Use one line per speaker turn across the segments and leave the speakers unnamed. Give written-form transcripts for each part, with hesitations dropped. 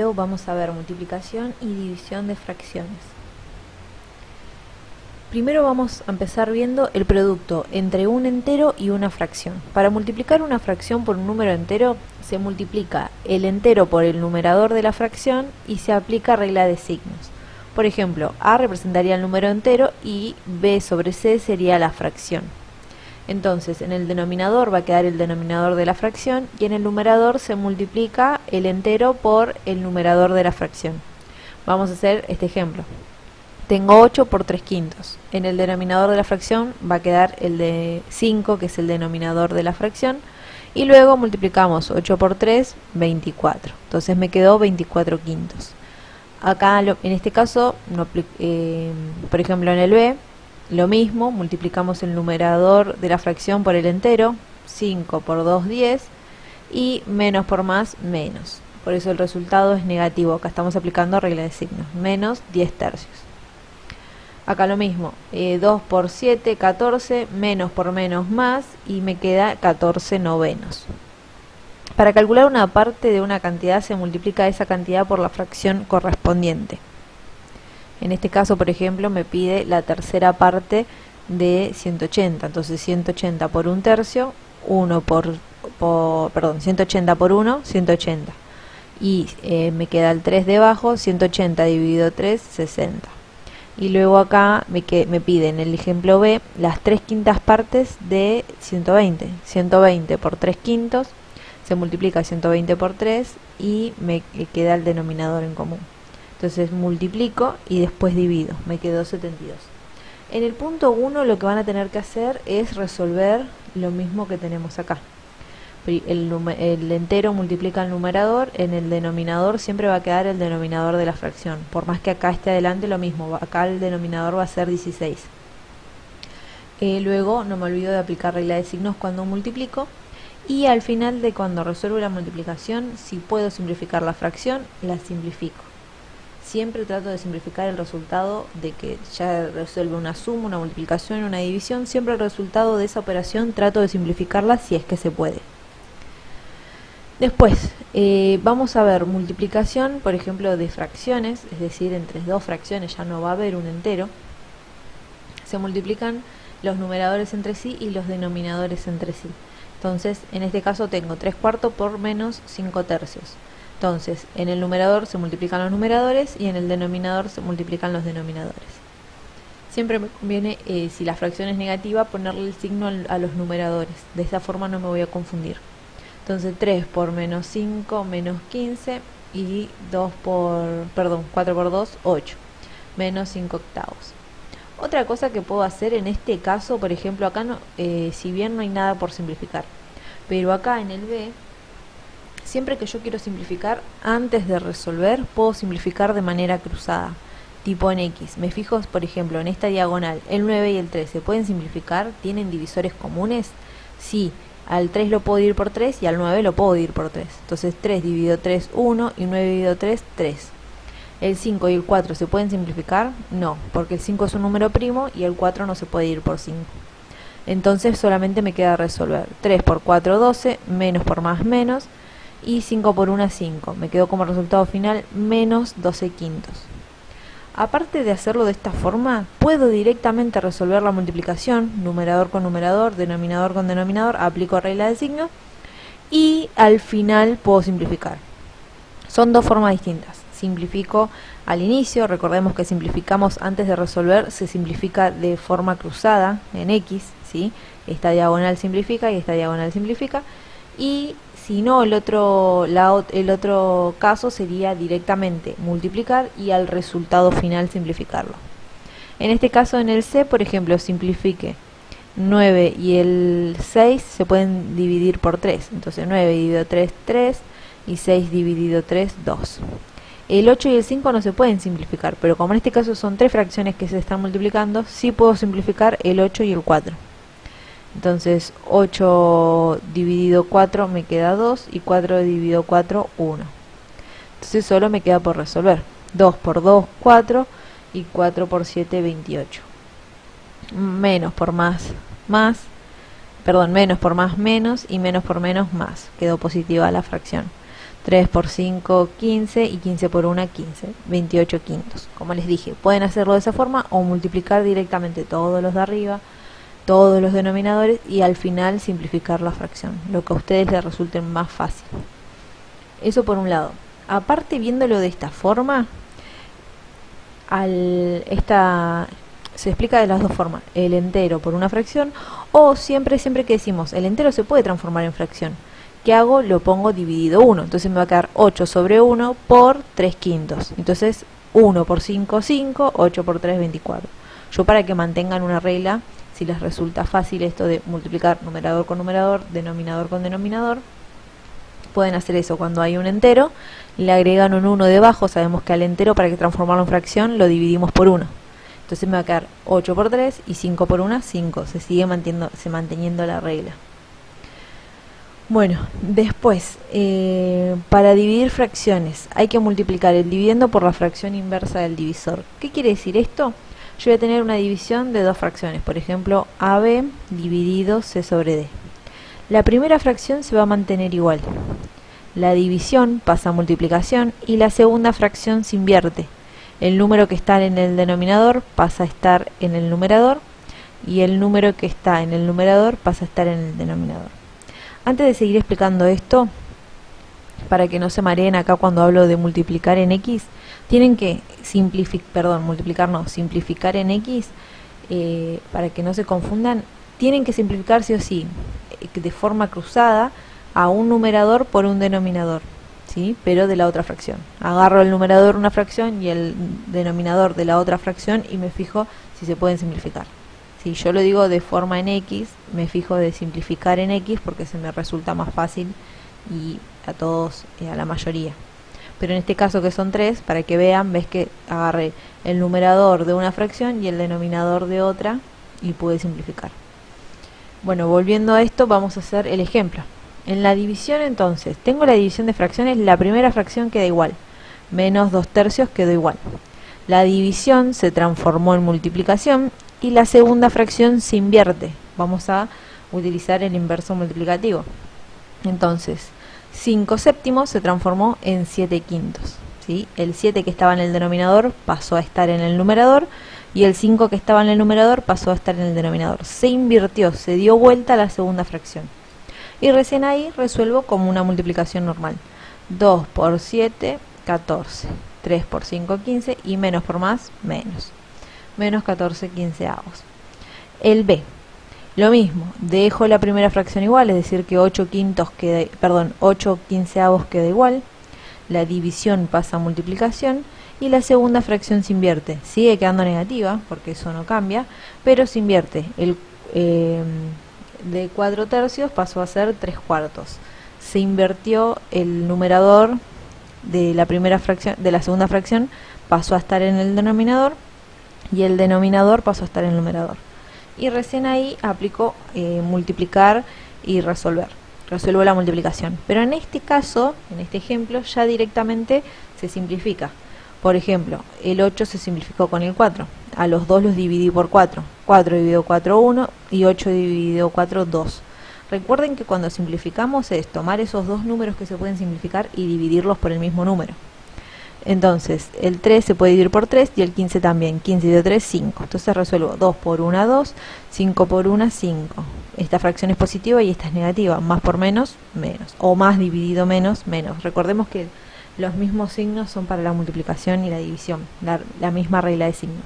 video vamos a ver multiplicación y división de fracciones. Primero vamos a empezar viendo el producto entre un entero y una fracción. Para multiplicar una fracción por un número entero, se multiplica el entero por el numerador de la fracción y se aplica regla de signos. Por ejemplo, A representaría el número entero y B sobre C sería la fracción. Entonces, en el denominador va a quedar el denominador de la fracción y en el numerador se multiplica el entero por el numerador de la fracción. Vamos a hacer este ejemplo. Tengo 8 por 3 quintos. En el denominador de la fracción va a quedar el de 5, que es el denominador de la fracción, y luego multiplicamos 8 por 3, 24. Entonces me quedó 24 quintos. Acá, en este caso, por ejemplo en el B, lo mismo, multiplicamos el numerador de la fracción por el entero, 5 por 2, 10, y menos por más, menos. Por eso el resultado es negativo. Acá estamos aplicando regla de signos, menos 10 tercios. Acá lo mismo, 2 por 7, 14, menos por menos más, y me queda 14 novenos. Para calcular una parte de una cantidad se multiplica esa cantidad por la fracción correspondiente. En este caso, por ejemplo, me pide la tercera parte de 180. Entonces 180 por un tercio, 180 por 1, 180. Y me queda el 3 debajo, 180 dividido 3, 60. Y luego acá me pide en el ejemplo B las 3 quintas partes de 120. 120 por 3 quintos, se multiplica 120 por 3 y me queda el denominador en común. Entonces multiplico y después divido, me quedó 72. En el punto 1 lo que van a tener que hacer es resolver lo mismo que tenemos acá. El entero multiplica el numerador, en el denominador siempre va a quedar el denominador de la fracción. Por más que acá esté adelante lo mismo, acá el denominador va a ser 16. Luego no me olvido de aplicar regla de signos cuando multiplico. Y al final de cuando resuelvo la multiplicación, si puedo simplificar la fracción, la simplifico. Siempre trato de simplificar el resultado de que ya resuelve una suma, una multiplicación, una división. Siempre el resultado de esa operación trato de simplificarla si es que se puede. Después, vamos a ver multiplicación, por ejemplo, de fracciones, es decir, entre dos fracciones ya no va a haber un entero. Se multiplican los numeradores entre sí y los denominadores entre sí. Entonces, en este caso tengo 3 cuartos por menos 5 tercios. Entonces, en el numerador se multiplican los numeradores y en el denominador se multiplican los denominadores. Siempre me conviene, si la fracción es negativa, ponerle el signo a los numeradores. De esa forma no me voy a confundir. Entonces 3 por menos 5, menos 15, y 4 por 2, 8, menos 5 octavos. Otra cosa que puedo hacer en este caso, por ejemplo, acá no, si bien no hay nada por simplificar, pero acá en el B, siempre que yo quiero simplificar, antes de resolver, puedo simplificar de manera cruzada, tipo en X. Me fijo, por ejemplo, en esta diagonal, el 9 y el 3, ¿se pueden simplificar? ¿Tienen divisores comunes? Sí. Al 3 lo puedo dividir por 3 y al 9 lo puedo dividir por 3. Entonces 3 dividido 3, 1 y 9 dividido 3, 3. ¿El 5 y el 4 se pueden simplificar? No, porque el 5 es un número primo y el 4 no se puede dividir por 5. Entonces solamente me queda resolver 3 por 4, 12, menos por más, menos, y 5 por 1, 5. Me quedó como resultado final menos 12 quintos. Aparte de hacerlo de esta forma, puedo directamente resolver la multiplicación, numerador con numerador, denominador con denominador, aplico regla de signo y al final puedo simplificar. Son dos formas distintas. Simplifico al inicio, recordemos que simplificamos antes de resolver, se simplifica de forma cruzada en X, ¿sí? Esta diagonal simplifica y esta diagonal simplifica, y si no, el otro caso sería directamente multiplicar y al resultado final simplificarlo. En este caso, en el C, por ejemplo, simplifique 9 y el 6 se pueden dividir por 3. Entonces 9 dividido 3, 3, y 6 dividido 3, 2. El 8 y el 5 no se pueden simplificar, pero como en este caso son 3 fracciones que se están multiplicando, sí puedo simplificar el 8 y el 4. Entonces 8 dividido 4 me queda 2 y 4 dividido 4, 1. Entonces solo me queda por resolver. 2 por 2, 4 y 4 por 7, 28. Menos por más, menos por más, menos, y menos por menos, más. Quedó positiva la fracción. 3 por 5, 15 y 15 por 1, 15, 28 quintos. Como les dije, pueden hacerlo de esa forma o multiplicar directamente todos los de arriba, todos los denominadores y al final simplificar la fracción, lo que a ustedes les resulte más fácil. Eso por un lado. Aparte, viéndolo de esta forma, se explica de las dos formas, el entero por una fracción o siempre que decimos el entero se puede transformar en fracción. ¿Qué hago? Lo pongo dividido 1. Entonces me va a quedar 8 sobre 1 por 3 quintos. Entonces 1 por 5, 5, 8 por 3, 24. Yo para que mantengan una regla, si les resulta fácil esto de multiplicar numerador con numerador, denominador con denominador, pueden hacer eso. Cuando hay un entero, le agregan un 1 debajo. Sabemos que al entero, para que transformarlo en fracción, lo dividimos por 1. Entonces me va a quedar 8 por 3 y 5 por 1, 5. Se sigue manteniendo la regla. Bueno, después, para dividir fracciones, hay que multiplicar el dividendo por la fracción inversa del divisor. ¿Qué quiere decir esto? Yo voy a tener una división de dos fracciones, por ejemplo, AB dividido C sobre D. La primera fracción se va a mantener igual. La división pasa a multiplicación y la segunda fracción se invierte. El número que está en el denominador pasa a estar en el numerador y el número que está en el numerador pasa a estar en el denominador. Antes de seguir explicando esto, para que no se mareen acá cuando hablo de multiplicar en X, tienen que simplificar en X, para que no se confundan, tienen que simplificar sí o sí, de forma cruzada, a un numerador por un denominador, ¿sí? Pero de la otra fracción. Agarro el numerador de una fracción y el denominador de la otra fracción y me fijo si se pueden simplificar. Si yo lo digo de forma en X, me fijo de simplificar en X porque se me resulta más fácil y a todos, a la mayoría. Pero en este caso que son 3, para que vean, ves que agarré el numerador de una fracción y el denominador de otra y pude simplificar. Bueno, volviendo a esto, vamos a hacer el ejemplo. En la división entonces, tengo la división de fracciones, la primera fracción queda igual, menos 2/3 quedó igual. La división se transformó en multiplicación y la segunda fracción se invierte. Vamos a utilizar el inverso multiplicativo. Entonces, 5 séptimos se transformó en 7 quintos, ¿sí? El 7 que estaba en el denominador pasó a estar en el numerador y el 5 que estaba en el numerador pasó a estar en el denominador. Se invirtió, se dio vuelta a la segunda fracción. Y recién ahí resuelvo como una multiplicación normal. 2 por 7, 14. 3 por 5, 15 y menos por más, menos. Menos 14 quinceavos. El B, lo mismo, dejo la primera fracción igual, es decir que 8 quinceavos queda igual. La división pasa a multiplicación y la segunda fracción se invierte. Sigue quedando negativa, porque eso no cambia, pero se invierte. De 4/3 pasó a ser 3/4. Se invirtió el numerador de la primera fracción, de la segunda fracción, pasó a estar en el denominador y el denominador pasó a estar en el numerador. Y recién ahí aplico multiplicar y resolver. Resuelvo la multiplicación. Pero en este caso, en este ejemplo, ya directamente se simplifica. Por ejemplo, el 8 se simplificó con el 4. A los dos los dividí por 4. 4 dividido 4, 1 y 8 dividido 4, 2. Recuerden que cuando simplificamos es tomar esos dos números que se pueden simplificar y dividirlos por el mismo número. Entonces, el 3 se puede dividir por 3 y el 15 también. 15 dividido 3, 5. Entonces resuelvo 2 por 1, 2, 5 por 1, 5. Esta fracción es positiva y esta es negativa. Más por menos, menos. O más dividido menos, menos. Recordemos que los mismos signos son para la multiplicación y la división. La misma regla de signos.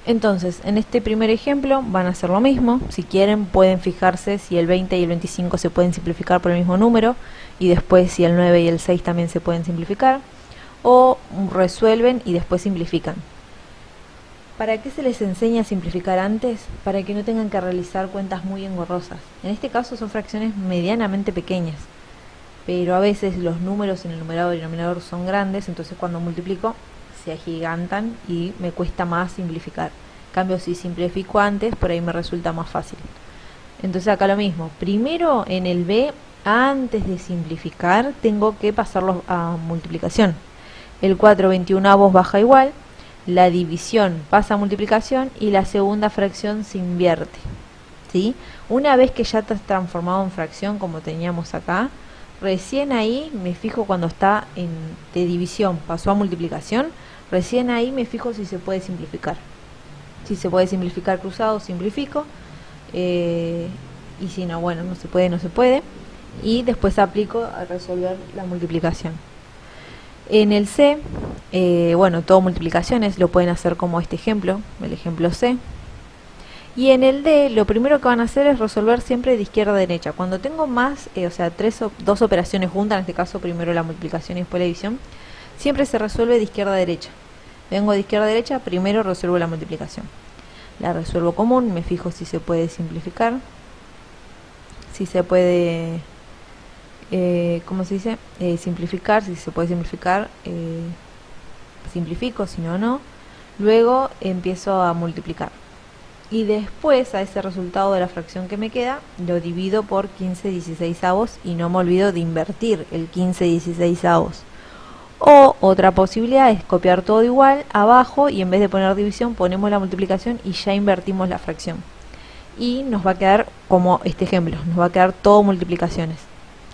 Entonces, en este primer ejemplo van a hacer lo mismo. Si quieren, pueden fijarse si el 20 y el 25 se pueden simplificar por el mismo número y después si el 9 y el 6 también se pueden simplificar, o resuelven y después simplifican. ¿Para qué se les enseña a simplificar antes? Para que no tengan que realizar cuentas muy engorrosas. En este caso son fracciones medianamente pequeñas, pero a veces los números en el numerador y el denominador son grandes, entonces cuando multiplico se agigantan y me cuesta más simplificar. En cambio, si simplifico antes, por ahí me resulta más fácil. Entonces acá lo mismo. Primero en el B, antes de simplificar, tengo que pasarlo a multiplicación. El 4/21 baja igual, la división pasa a multiplicación y la segunda fracción se invierte, ¿sí? Una vez que ya está transformado en fracción, como teníamos acá, recién ahí me fijo cuando está de división, pasó a multiplicación, recién ahí me fijo si se puede simplificar. Si se puede simplificar cruzado, simplifico, y si no, bueno, no se puede, no se puede, y después aplico a resolver la multiplicación. En el C, bueno, todo multiplicaciones lo pueden hacer como este ejemplo, el ejemplo C. Y en el D, lo primero que van a hacer es resolver siempre de izquierda a derecha. Cuando tengo más, o sea, dos operaciones juntas, en este caso primero la multiplicación y después la división, siempre se resuelve de izquierda a derecha. Vengo de izquierda a derecha, primero resuelvo la multiplicación. La resuelvo común, me fijo si se puede simplificar, si se puede, ¿cómo se dice? Simplificar, si se puede simplificar, simplifico, si no, no. Luego empiezo a multiplicar. Y después a ese resultado de la fracción que me queda, lo divido por 15/16 y no me olvido de invertir el 15/16. O otra posibilidad es copiar todo igual abajo y en vez de poner división ponemos la multiplicación y ya invertimos la fracción. Y nos va a quedar como este ejemplo, nos va a quedar todo multiplicaciones,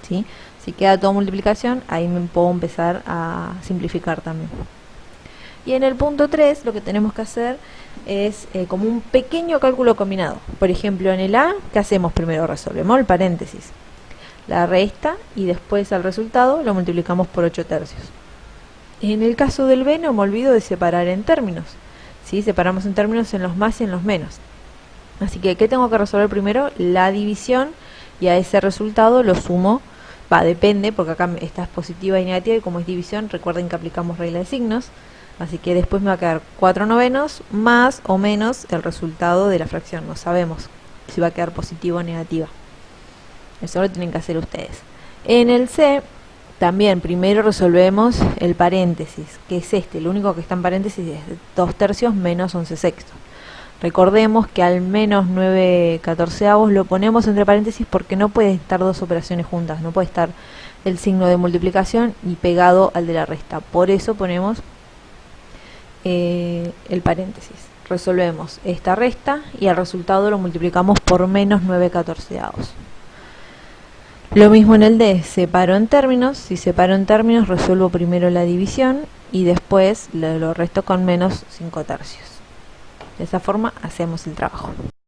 ¿sí? Si queda todo multiplicación, ahí me puedo empezar a simplificar también. Y en el punto 3 lo que tenemos que hacer es como un pequeño cálculo combinado. Por ejemplo, en el A, ¿qué hacemos primero? Resolvemos el paréntesis, la resta y después al resultado lo multiplicamos por 8/3. En el caso del B no me olvido de separar en términos, ¿sí? Separamos en términos en los más y en los menos. Así que, ¿qué tengo que resolver primero? La división, y a ese resultado lo sumo. Depende, porque acá esta es positiva y negativa, y como es división, recuerden que aplicamos regla de signos. Así que después me va a quedar 4/9 más o menos el resultado de la fracción. No sabemos si va a quedar positiva o negativa. Eso lo tienen que hacer ustedes. En el C, también primero resolvemos el paréntesis, que es este. Lo único que está en paréntesis es 2/3 menos 11/6. Recordemos que al menos 9/14 lo ponemos entre paréntesis porque no puede estar dos operaciones juntas. No puede estar el signo de multiplicación y pegado al de la resta. Por eso ponemos el paréntesis. Resolvemos esta resta y al resultado lo multiplicamos por menos 9/14. Lo mismo en el D, separo en términos. Si separo en términos, resuelvo primero la división y después lo resto con menos 5/3. De esa forma hacemos el trabajo.